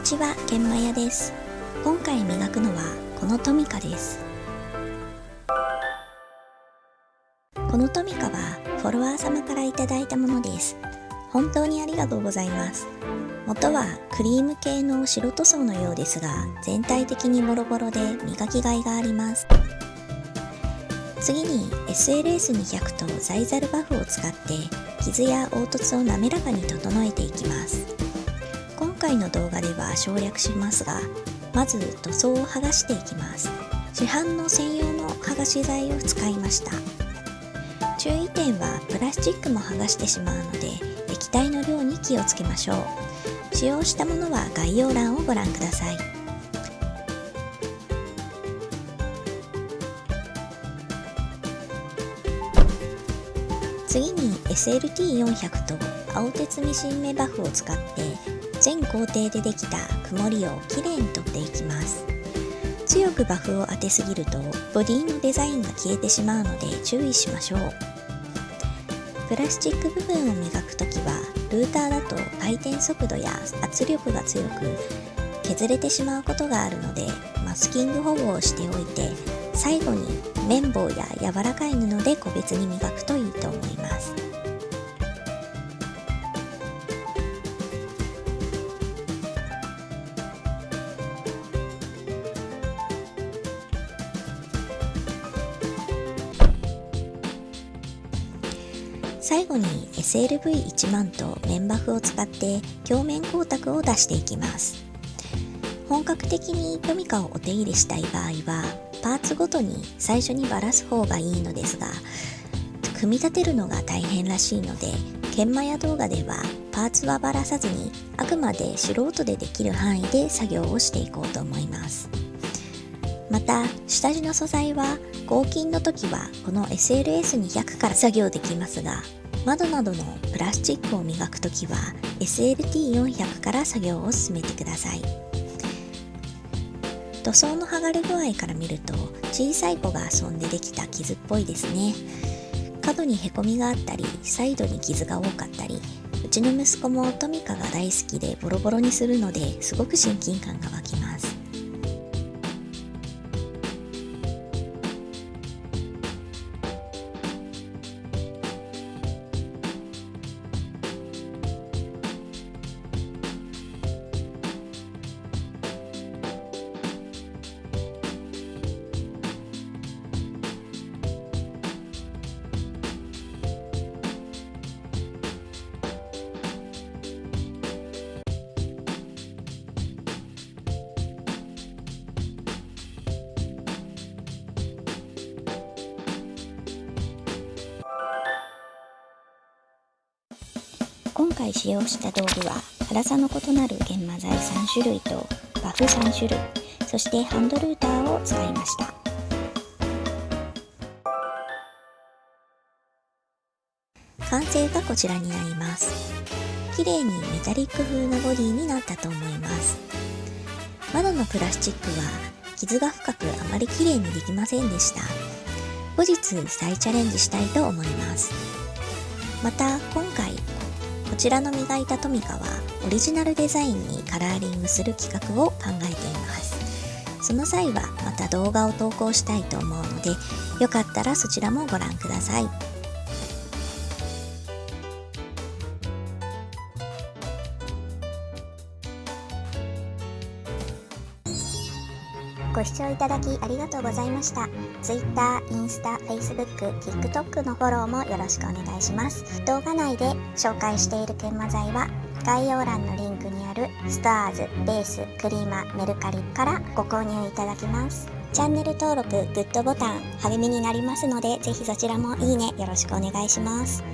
にちは、研磨屋です。今回磨くのはこのトミカです。このトミカはフォロワー様からいただいたものです。本当にありがとうございます。元はクリーム系の白塗装のようですが、全体的にボロボロで磨きがいがあります。次に SLS200 とザイザルバフを使って傷や凹凸を滑らかに整えていきます。今回の動画では省略しますが、まず塗装を剥がしていきます。市販の専用の剥がし剤を使いました。注意点はプラスチックも剥がしてしまうので、液体の量に気をつけましょう。使用したものは概要欄をご覧ください。次に SLT400 と青鉄ミシン目バフを使って全工程でできた曇りをきれいに取っていきます。強くバフを当てすぎるとボディのデザインが消えてしまうので注意しましょう。プラスチック部分を磨くときはルーターだと回転速度や圧力が強く削れてしまうことがあるので、マスキング保護をしておいて、最後に綿棒や柔らかい布で個別に磨くといいと思います。最後に SLV10000と綿バフを使って鏡面光沢を出していきます。本格的にトミカをお手入れしたい場合はパーツごとに最初にばらす方がいいのですが、組み立てるのが大変らしいので、研磨屋動画ではパーツはばらさずにあくまで素人でできる範囲で作業をしていこうと思います。また下地の素材は合金の時はこの SLS200 から作業できますが、窓などのプラスチックを磨くときは SLT400 から作業を進めてください。塗装の剥がれ具合から見ると小さい子が遊んでできた傷っぽいですね。角にへこみがあったりサイドに傷が多かったり、うちの息子もトミカが大好きでボロボロにするのですごく親近感が湧きます。今回使用した道具は粗さの異なる研磨剤3種類とバフ3種類、そしてハンドルーターを使いました。完成がこちらになります。綺麗にメタリック風なボディになったと思います。窓のプラスチックは傷が深くあまり綺麗にできませんでした。後日再チャレンジしたいと思います。また今回こちらの磨いたトミカはオリジナルデザインにカラーリングする企画を考えています。その際はまた動画を投稿したいと思うので、よかったらそちらもご覧ください。ご視聴いただきありがとうございました。Twitter、インスタ、Facebook、TikTok のフォローもよろしくお願いします。動画内で紹介している研磨剤は概要欄のリンクにあるスターズ、ベース、クリーマ、メルカリからご購入いただけます。チャンネル登録、グッドボタン励みになりますので、ぜひそちらもいいねよろしくお願いします。